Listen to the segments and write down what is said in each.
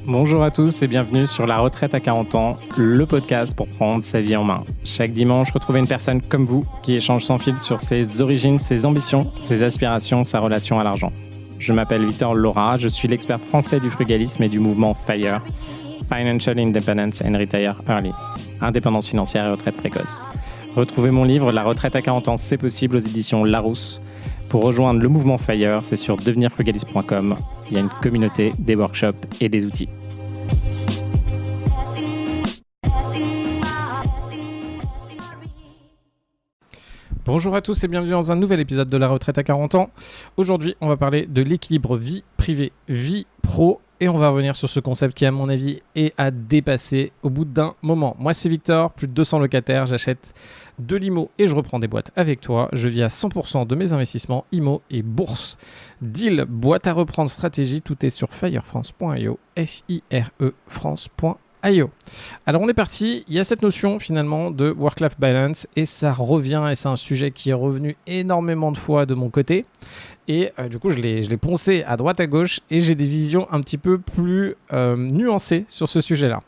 Bonjour à tous et bienvenue sur La Retraite à 40 ans, le podcast pour prendre sa vie en main. Chaque dimanche, retrouvez une personne comme vous qui échange sans fil sur ses origines, ses ambitions, ses aspirations, sa relation à l'argent. Je m'appelle Victor Laura, je suis l'expert français du frugalisme et du mouvement FIRE, Financial Independence and Retire Early, indépendance financière et retraite précoce. Retrouvez mon livre La Retraite à 40 ans, c'est possible aux éditions Larousse. Pour rejoindre le mouvement FIRE, c'est sur devenirfrugaliste.com. Il y a une communauté, des workshops et des outils. Bonjour à tous et bienvenue dans un nouvel épisode de La Retraite à 40 ans. Aujourd'hui, on va parler de l'équilibre vie privée, vie pro. Et on va revenir sur ce concept qui, à mon avis, est à dépasser au bout d'un moment. Moi, c'est Victor, plus de 200 locataires, j'achète de l'IMO et je reprends des boîtes avec toi. Je vis à 100% de mes investissements IMO et bourse. Deal, boîte à reprendre, stratégie, tout est sur firefrance.io, F-I-R-E France.io. Alors on est parti, il y a cette notion finalement de work-life balance et ça revient et c'est un sujet qui est revenu énormément de fois de mon côté et du coup je l'ai poncé à droite à gauche et j'ai des visions un petit peu plus nuancées sur ce sujet-là.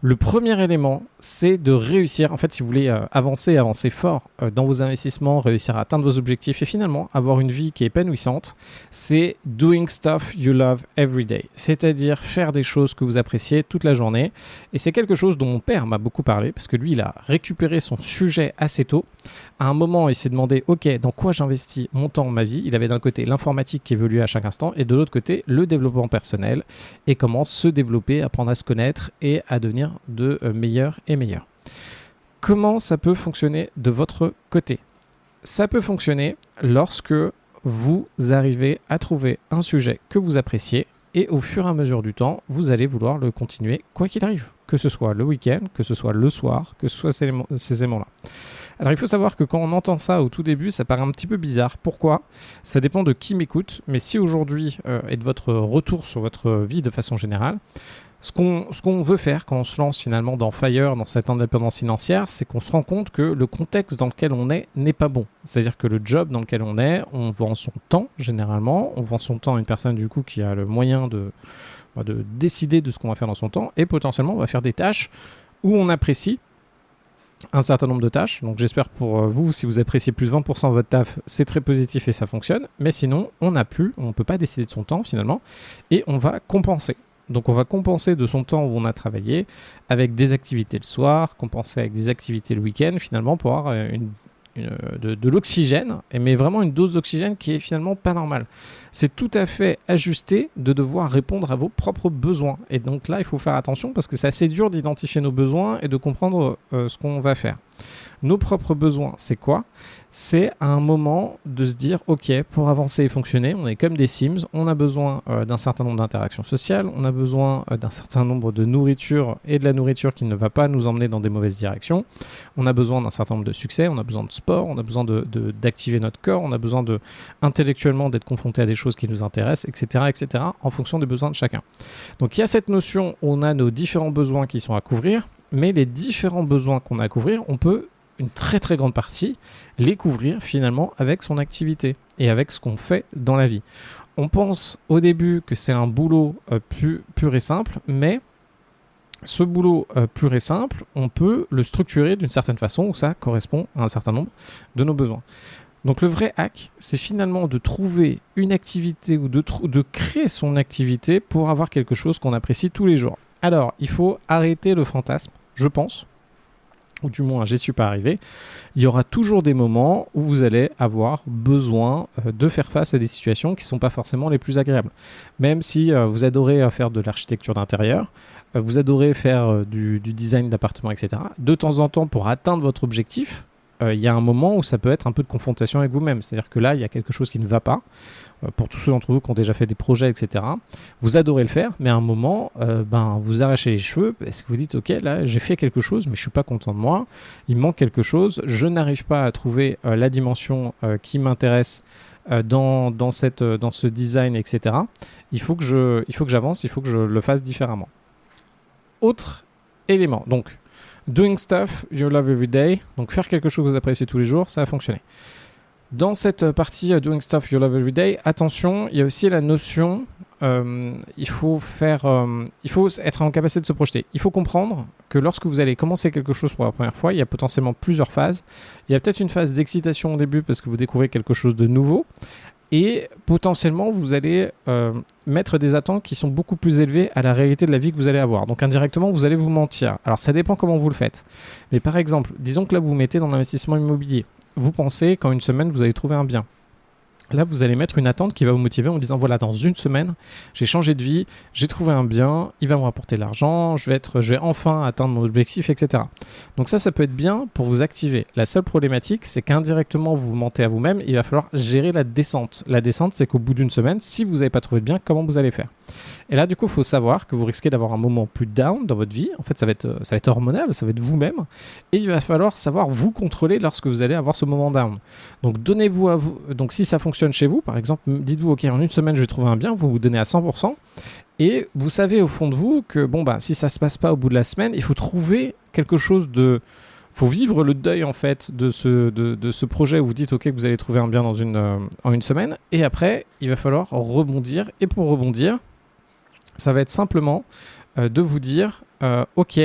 Le premier élément, c'est de réussir, en fait, si vous voulez avancer fort dans vos investissements, réussir à atteindre vos objectifs et finalement avoir une vie qui est épanouissante, c'est doing stuff you love every day. C'est-à-dire faire des choses que vous appréciez toute la journée. Et c'est quelque chose dont mon père m'a beaucoup parlé parce que lui, il a récupéré son sujet assez tôt. À un moment, il s'est demandé, OK, dans quoi j'investis mon temps, ma vie ? Il avait d'un côté l'informatique qui évoluait à chaque instant et de l'autre côté, le développement personnel et comment se développer, apprendre à se connaître et à devenir de meilleur et meilleur. Comment ça peut fonctionner de votre côté ? Ça peut fonctionner lorsque vous arrivez à trouver un sujet que vous appréciez et au fur et à mesure du temps, vous allez vouloir le continuer quoi qu'il arrive, que ce soit le week-end, que ce soit le soir, que ce soit ces éléments-là. Alors il faut savoir que quand on entend ça au tout début, ça paraît un petit peu bizarre. Pourquoi ? Ça dépend de qui m'écoute, mais si aujourd'hui et de votre retour sur votre vie de façon générale, ce qu'on veut faire quand on se lance finalement dans FIRE, dans cette indépendance financière, c'est qu'on se rend compte que le contexte dans lequel on est n'est pas bon. C'est-à-dire que le job dans lequel on est, on vend son temps généralement, on vend son temps à une personne du coup qui a le moyen de décider de ce qu'on va faire dans son temps et potentiellement on va faire des tâches où on apprécie un certain nombre de tâches. Donc j'espère pour vous, si vous appréciez plus de 20% votre taf, c'est très positif et ça fonctionne. Mais sinon, on ne peut pas décider de son temps finalement et on va compenser. Donc on va compenser de son temps où on a travaillé avec des activités le soir, compenser avec des activités le week-end finalement pour avoir de l'oxygène, mais vraiment une dose d'oxygène qui est finalement pas normale. C'est tout à fait ajusté de devoir répondre à vos propres besoins. Et donc là, il faut faire attention parce que c'est assez dur d'identifier nos besoins et de comprendre ce qu'on va faire. Nos propres besoins, c'est quoi ? C'est à un moment de se dire, OK, pour avancer et fonctionner, on est comme des Sims, on a besoin d'un certain nombre d'interactions sociales, on a besoin d'un certain nombre de nourriture et de la nourriture qui ne va pas nous emmener dans des mauvaises directions, on a besoin d'un certain nombre de succès, on a besoin de sport, on a besoin d'activer notre corps, on a besoin intellectuellement d'être confronté à des choses qui nous intéressent, etc., en fonction des besoins de chacun. Donc il y a cette notion où on a nos différents besoins qui sont à couvrir, mais les différents besoins qu'on a à couvrir, on peut une très très grande partie, les couvrir finalement avec son activité et avec ce qu'on fait dans la vie. On pense au début que c'est un boulot pur et simple, mais ce boulot pur et simple, on peut le structurer d'une certaine façon où ça correspond à un certain nombre de nos besoins. Donc le vrai hack, c'est finalement de trouver une activité ou de créer son activité pour avoir quelque chose qu'on apprécie tous les jours. Alors, il faut arrêter le fantasme, je pense, ou du moins j'y suis pas arrivé. Il y aura toujours des moments où vous allez avoir besoin de faire face à des situations qui ne sont pas forcément les plus agréables. Même si vous adorez faire de l'architecture d'intérieur, vous adorez faire du design d'appartement, etc. De temps en temps, pour atteindre votre objectif, il y a un moment où ça peut être un peu de confrontation avec vous-même. C'est-à-dire que là, il y a quelque chose qui ne va pas. Pour tous ceux d'entre vous qui ont déjà fait des projets, etc. Vous adorez le faire, mais à un moment, vous arrachez les cheveux parce que vous dites, OK, là, j'ai fait quelque chose, mais je ne suis pas content de moi. Il me manque quelque chose. Je n'arrive pas à trouver la dimension qui m'intéresse dans ce design, etc. Il faut que j'avance, il faut que je le fasse différemment. Autre élément, donc, doing stuff you love every day, donc faire quelque chose que vous appréciez tous les jours, ça a fonctionné. Dans cette partie Doing Stuff You Love Every Day, attention, il y a aussi la notion, il faut être en capacité de se projeter. Il faut comprendre que lorsque vous allez commencer quelque chose pour la première fois, il y a potentiellement plusieurs phases. Il y a peut-être une phase d'excitation au début parce que vous découvrez quelque chose de nouveau. Et potentiellement, vous allez mettre des attentes qui sont beaucoup plus élevées à la réalité de la vie que vous allez avoir. Donc indirectement, vous allez vous mentir. Alors ça dépend comment vous le faites. Mais par exemple, disons que là, vous vous mettez dans l'investissement immobilier. Vous pensez qu'en une semaine, vous allez trouver un bien. Là, vous allez mettre une attente qui va vous motiver en disant, voilà, dans une semaine, j'ai changé de vie, j'ai trouvé un bien, il va me rapporter de l'argent, je vais enfin atteindre mon objectif, etc. Donc ça peut être bien pour vous activer. La seule problématique, c'est qu'indirectement, vous vous mentez à vous-même, il va falloir gérer la descente. La descente, c'est qu'au bout d'une semaine, si vous n'avez pas trouvé de bien, comment vous allez faire ? Et là, du coup, il faut savoir que vous risquez d'avoir un moment plus down dans votre vie. En fait, ça va être hormonal, ça va être vous-même. Et il va falloir savoir vous contrôler lorsque vous allez avoir ce moment down. Donc, donnez-vous à vous. Donc, si ça fonctionne chez vous, par exemple, dites-vous, OK, en une semaine, je vais trouver un bien, vous vous donnez à 100%. Et vous savez au fond de vous que, si ça ne se passe pas au bout de la semaine, il faut trouver quelque chose de... faut vivre le deuil, en fait, de ce projet où vous dites, OK, que vous allez trouver un bien en une semaine. Et après, il va falloir rebondir. Et pour rebondir, ça va être simplement de vous dire, OK,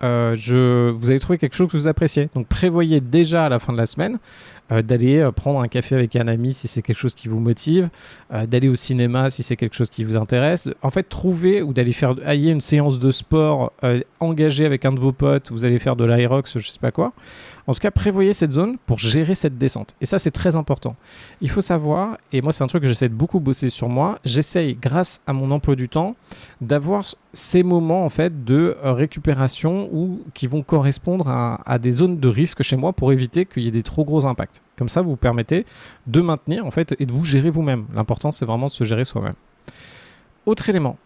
vous allez trouver quelque chose que vous appréciez. Donc prévoyez déjà à la fin de la semaine d'aller prendre un café avec un ami si c'est quelque chose qui vous motive, d'aller au cinéma si c'est quelque chose qui vous intéresse. En fait, trouver ou d'aller faire une séance de sport engagée avec un de vos potes, vous allez faire de l'Aerox, je sais pas quoi. En tout cas, prévoyez cette zone pour gérer cette descente. Et ça, c'est très important. Il faut savoir, et moi, c'est un truc que j'essaie de beaucoup bosser sur moi, j'essaye, grâce à mon emploi du temps, d'avoir ces moments en fait de récupération qui vont correspondre à des zones de risque chez moi pour éviter qu'il y ait des trop gros impacts. Comme ça, vous permettez de maintenir en fait et de vous gérer vous-même. L'important, c'est vraiment de se gérer soi-même. Autre élément,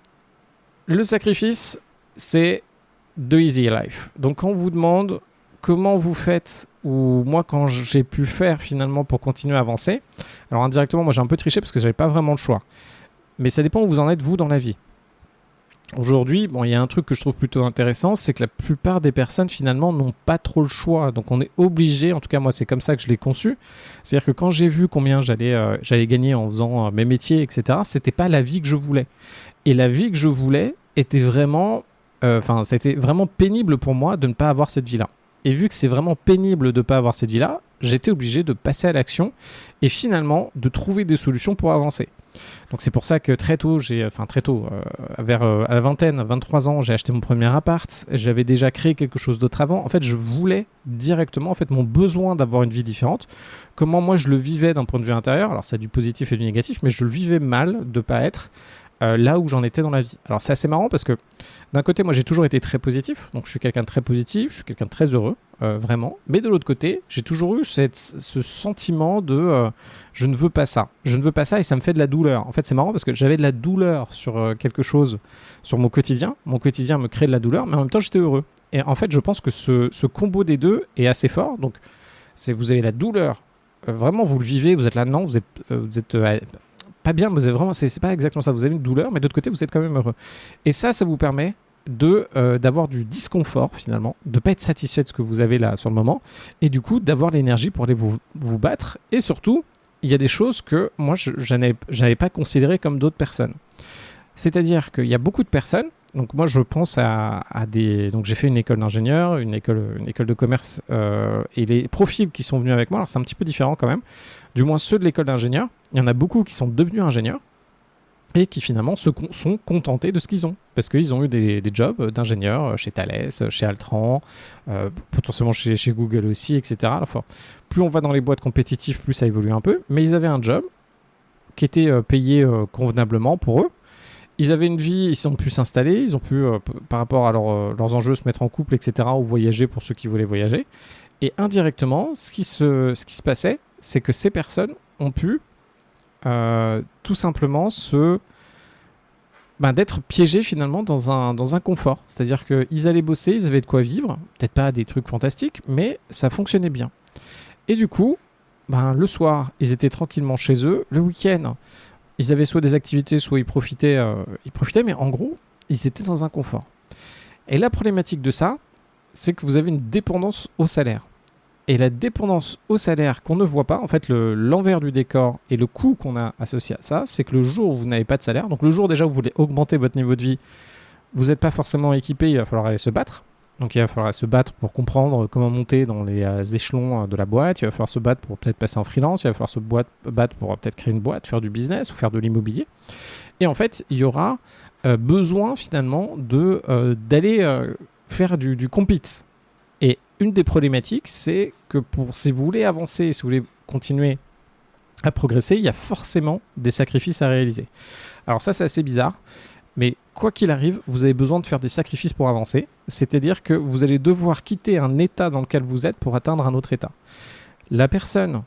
le sacrifice, c'est de easy life. Donc, quand on vous demande comment vous faites, ou moi quand j'ai pu faire finalement pour continuer à avancer, alors indirectement, moi j'ai un peu triché parce que j'avais pas vraiment le choix. Mais ça dépend où vous en êtes vous dans la vie. Aujourd'hui, il y a un truc que je trouve plutôt intéressant, c'est que la plupart des personnes finalement n'ont pas trop le choix. Donc on est obligé, en tout cas moi c'est comme ça que je l'ai conçu. C'est-à-dire que quand j'ai vu combien j'allais gagner en faisant mes métiers, etc., c'était pas la vie que je voulais. Et la vie que je voulais était vraiment, c'était vraiment pénible pour moi de ne pas avoir cette vie-là. Et vu que c'est vraiment pénible de ne pas avoir cette vie-là, j'étais obligé de passer à l'action et finalement de trouver des solutions pour avancer. Donc c'est pour ça que très tôt, vers à la vingtaine, 23 ans, j'ai acheté mon premier appart. J'avais déjà créé quelque chose d'autre avant. En fait, je voulais directement, mon besoin d'avoir une vie différente. Comment moi je le vivais d'un point de vue intérieur. Alors ça a du positif et du négatif, mais je le vivais mal de ne pas être là où j'en étais dans la vie. Alors c'est assez marrant parce que d'un côté, moi j'ai toujours été très positif, donc je suis quelqu'un de très positif, je suis quelqu'un de très heureux, vraiment. Mais de l'autre côté, j'ai toujours eu ce sentiment de je ne veux pas ça et ça me fait de la douleur. En fait, c'est marrant parce que j'avais de la douleur sur quelque chose, sur mon quotidien. Mon quotidien me crée de la douleur, mais en même temps j'étais heureux. Et en fait, je pense que ce combo des deux est assez fort. Donc, vous avez la douleur, vraiment vous le vivez, vous êtes là-dedans, vous êtes pas bien, mais vraiment, c'est pas exactement ça. Vous avez une douleur, mais de l'autre côté, vous êtes quand même heureux. Et ça vous permet d'avoir du disconfort, finalement, de ne pas être satisfait de ce que vous avez là sur le moment, et du coup, d'avoir l'énergie pour aller vous battre. Et surtout, il y a des choses que moi, je n'avais pas considérées comme d'autres personnes. C'est-à-dire qu'il y a beaucoup de personnes, donc moi, je pense à des... Donc, j'ai fait une école d'ingénieur, une école de commerce, et les profils qui sont venus avec moi, alors c'est un petit peu différent quand même, du moins ceux de l'école d'ingénieur, il y en a beaucoup qui sont devenus ingénieurs et qui finalement sont contentés de ce qu'ils ont. Parce qu'ils ont eu des jobs d'ingénieurs chez Thales, chez Altran, potentiellement chez Google aussi, etc. Enfin, plus on va dans les boîtes compétitives, plus ça évolue un peu. Mais ils avaient un job qui était payé convenablement pour eux. Ils avaient une vie, ils ont pu s'installer, ils ont pu, par rapport à leurs enjeux, se mettre en couple, etc. ou voyager pour ceux qui voulaient voyager. Et indirectement, ce qui se passait, c'est que ces personnes ont pu tout simplement d'être piégés finalement dans un confort. C'est-à-dire qu'ils allaient bosser, ils avaient de quoi vivre, peut-être pas des trucs fantastiques, mais ça fonctionnait bien. Et du coup, le soir, ils étaient tranquillement chez eux. Le week-end, ils avaient soit des activités, soit ils profitaient, mais en gros, ils étaient dans un confort. Et la problématique de ça, c'est que vous avez une dépendance au salaire. Et la dépendance au salaire qu'on ne voit pas, en fait, l'envers du décor et le coût qu'on a associé à ça, c'est que le jour où vous n'avez pas de salaire, donc le jour déjà où vous voulez augmenter votre niveau de vie, vous n'êtes pas forcément équipé, il va falloir aller se battre. Donc il va falloir se battre pour comprendre comment monter dans les échelons de la boîte, il va falloir se battre pour peut-être passer en freelance, il va falloir se battre pour peut-être créer une boîte, faire du business ou faire de l'immobilier. Et en fait, il y aura besoin finalement d'aller faire du compete. Et une des problématiques, c'est que si vous voulez avancer, si vous voulez continuer à progresser, il y a forcément des sacrifices à réaliser. Alors ça, c'est assez bizarre. Mais quoi qu'il arrive, vous avez besoin de faire des sacrifices pour avancer. C'est-à-dire que vous allez devoir quitter un état dans lequel vous êtes pour atteindre un autre état. La personne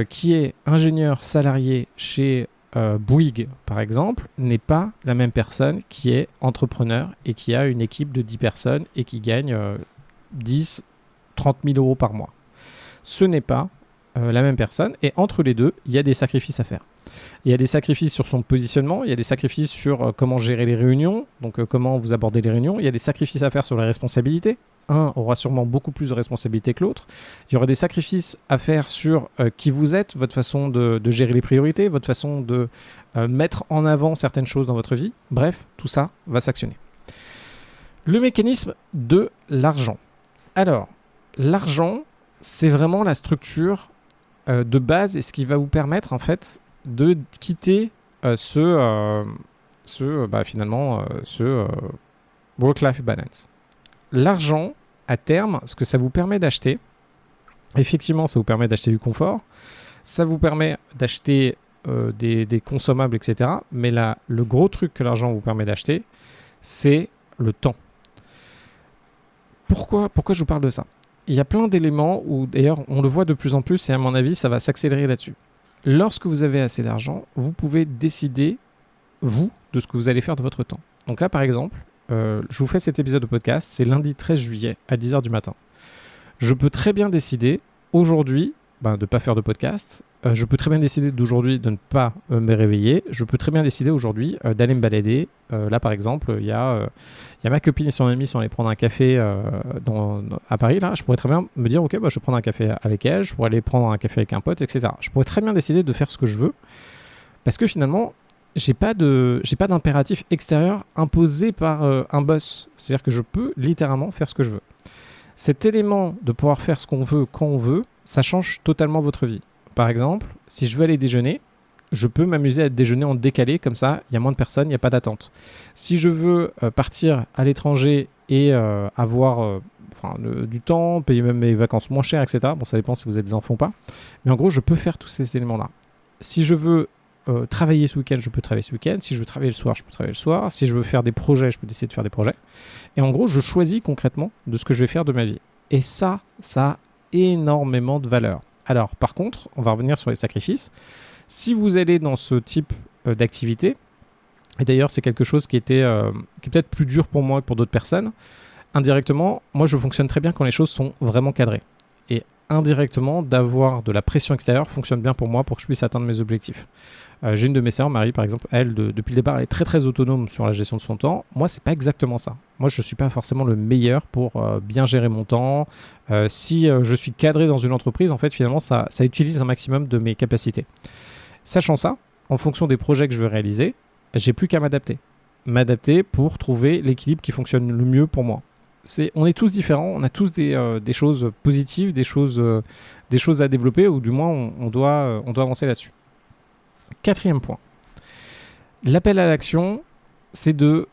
qui est ingénieur salarié chez Bouygues, par exemple, n'est pas la même personne qui est entrepreneur et qui a une équipe de 10 personnes et qui gagne 10, 30 000 euros par mois. Ce n'est pas la même personne. Et entre les deux, il y a des sacrifices à faire. Il y a des sacrifices sur son positionnement, il y a des sacrifices sur comment gérer les réunions, donc comment vous abordez les réunions, il y a des sacrifices à faire sur les responsabilités. Un aura sûrement beaucoup plus de responsabilités que l'autre. Il y aura des sacrifices à faire sur qui vous êtes, votre façon de gérer les priorités, votre façon de mettre en avant certaines choses dans votre vie. Bref, tout ça va s'actionner. Le mécanisme de l'argent. Alors, l'argent, c'est vraiment la structure de base et ce qui va vous permettre en fait de quitter ce work-life balance. L'argent, à terme, ce que ça vous permet d'acheter, effectivement, ça vous permet d'acheter du confort, ça vous permet d'acheter des consommables, etc. Mais là, le gros truc que l'argent vous permet d'acheter, c'est le temps. Pourquoi je vous parle de ça ? Il y a plein d'éléments où, d'ailleurs, on le voit de plus en plus et à mon avis, ça va s'accélérer là-dessus. Lorsque vous avez assez d'argent, vous pouvez décider, vous, de ce que vous allez faire de votre temps. Donc là, par exemple, je vous fais cet épisode de podcast, c'est lundi 13 juillet à 10h du matin. Je peux très bien décider aujourd'hui de ne pas faire de podcast. Je peux très bien décider d'aujourd'hui de ne pas me réveiller. Je peux très bien décider aujourd'hui d'aller me balader. Là, par exemple, il y a ma copine et son amie sont allés prendre un café à Paris. Là, je pourrais très bien me dire, ok, je vais prendre un café avec elle. Je pourrais aller prendre un café avec un pote, etc. Je pourrais très bien décider de faire ce que je veux parce que finalement, j'ai pas d'impératif extérieur imposé par un boss. C'est-à-dire que je peux littéralement faire ce que je veux. Cet élément de pouvoir faire ce qu'on veut quand on veut, ça change totalement votre vie. Par exemple, si je veux aller déjeuner, je peux m'amuser à déjeuner en décalé, comme ça, il y a moins de personnes, il n'y a pas d'attente. Si je veux partir à l'étranger et avoir du temps, payer même mes vacances moins chères, etc., bon, ça dépend si vous êtes des enfants ou pas, mais en gros, je peux faire tous ces éléments-là. Si je veux travailler ce week-end, je peux travailler ce week-end. Si je veux travailler le soir, je peux travailler le soir. Si je veux faire des projets, je peux décider de faire des projets. Et en gros, je choisis concrètement de ce que je vais faire de ma vie. Et ça a énormément de valeur. Alors, par contre, on va revenir sur les sacrifices. Si vous allez dans ce type d'activité, et d'ailleurs, c'est quelque chose qui est peut-être plus dur pour moi que pour d'autres personnes, indirectement, moi, je fonctionne très bien quand les choses sont vraiment cadrées. Et indirectement, d'avoir de la pression extérieure fonctionne bien pour moi pour que je puisse atteindre mes objectifs. J'ai une de mes sœurs, Marie par exemple, elle, depuis le départ, elle est très très autonome sur la gestion de son temps. Moi, c'est pas exactement ça. Moi, je suis pas forcément le meilleur pour bien gérer mon temps. Si je suis cadré dans une entreprise, en fait, finalement, ça utilise un maximum de mes capacités. Sachant ça, en fonction des projets que je veux réaliser, j'ai plus qu'à m'adapter pour trouver l'équilibre qui fonctionne le mieux pour moi. On est tous différents, on a tous des choses positives, des choses à développer, ou du moins on doit avancer là-dessus. 4e point. L'appel à l'action, c'est de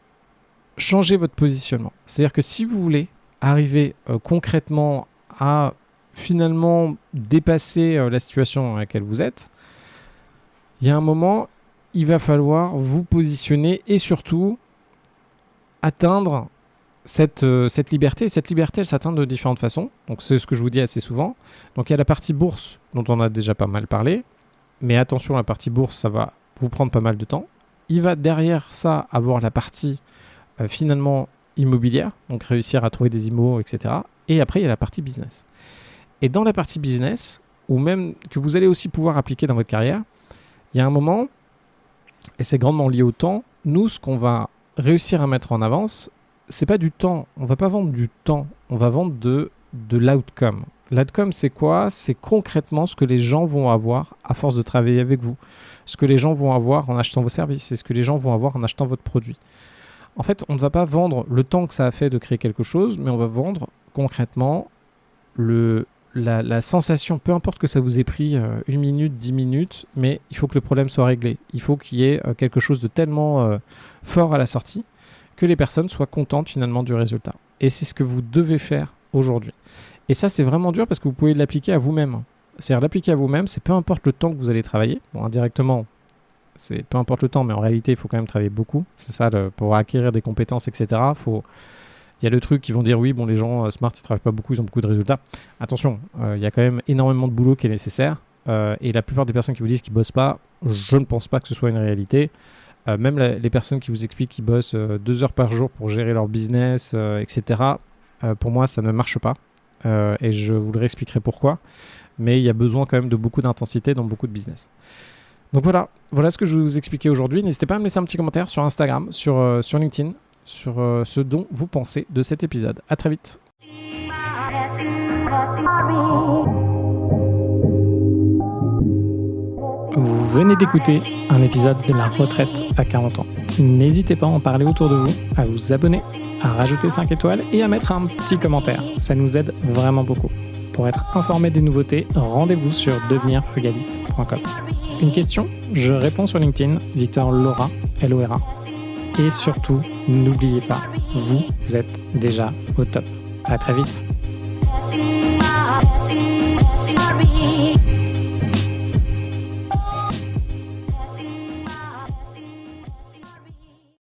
changer votre positionnement. C'est-à-dire que si vous voulez arriver concrètement à finalement dépasser la situation dans laquelle vous êtes, il y a un moment, il va falloir vous positionner et surtout atteindre cette liberté. Cette liberté, elle s'atteint de différentes façons. Donc, c'est ce que je vous dis assez souvent. Donc, il y a la partie bourse dont on a déjà pas mal parlé. Mais attention, la partie bourse, ça va vous prendre pas mal de temps. Il va derrière ça avoir la partie finalement immobilière. Donc, réussir à trouver des immos, etc. Et après, il y a la partie business. Et dans la partie business, ou même que vous allez aussi pouvoir appliquer dans votre carrière, il y a un moment, et c'est grandement lié au temps, nous, ce qu'on va réussir à mettre en avance, c'est pas du temps. On va pas vendre du temps. On va vendre de l'outcome. L'outcome, c'est quoi? C'est concrètement ce que les gens vont avoir à force de travailler avec vous. Ce que les gens vont avoir en achetant vos services et ce que les gens vont avoir en achetant votre produit. En fait, on ne va pas vendre le temps que ça a fait de créer quelque chose, mais on va vendre concrètement la sensation, peu importe que ça vous ait pris 1 minute, 10 minutes, mais il faut que le problème soit réglé. Il faut qu'il y ait quelque chose de tellement fort à la sortie que les personnes soient contentes finalement du résultat. Et c'est ce que vous devez faire aujourd'hui. Et ça, c'est vraiment dur parce que vous pouvez l'appliquer à vous-même. C'est-à-dire l'appliquer à vous-même, c'est peu importe le temps que vous allez travailler. Bon, indirectement, c'est peu importe le temps, mais en réalité, il faut quand même travailler beaucoup. C'est ça, pour acquérir des compétences, etc. Il y a le truc qui vont dire, oui, bon, les gens smart, ils ne travaillent pas beaucoup, ils ont beaucoup de résultats. Attention, il y a quand même énormément de boulot qui est nécessaire. Et la plupart des personnes qui vous disent qu'ils ne bossent pas, je ne pense pas que ce soit une réalité. Même les personnes qui vous expliquent qu'ils bossent 2 heures par jour pour gérer leur business, etc., pour moi, ça ne marche pas. Et je vous le réexpliquerai pourquoi. Mais il y a besoin quand même de beaucoup d'intensité dans beaucoup de business. Donc voilà ce que je vais vous expliquer aujourd'hui. N'hésitez pas à me laisser un petit commentaire sur Instagram, sur LinkedIn, sur ce dont vous pensez de cet épisode. À très vite. Vous venez d'écouter un épisode de La Retraite à 40 ans. N'hésitez pas à en parler autour de vous, à vous abonner, à rajouter 5 étoiles et à mettre un petit commentaire. Ça nous aide vraiment beaucoup. Pour être informé des nouveautés, rendez-vous sur devenirfrugaliste.com. Une question? Je réponds sur LinkedIn, Victor Lora, L-O-R-A. Et surtout, n'oubliez pas, vous êtes déjà au top. À très vite.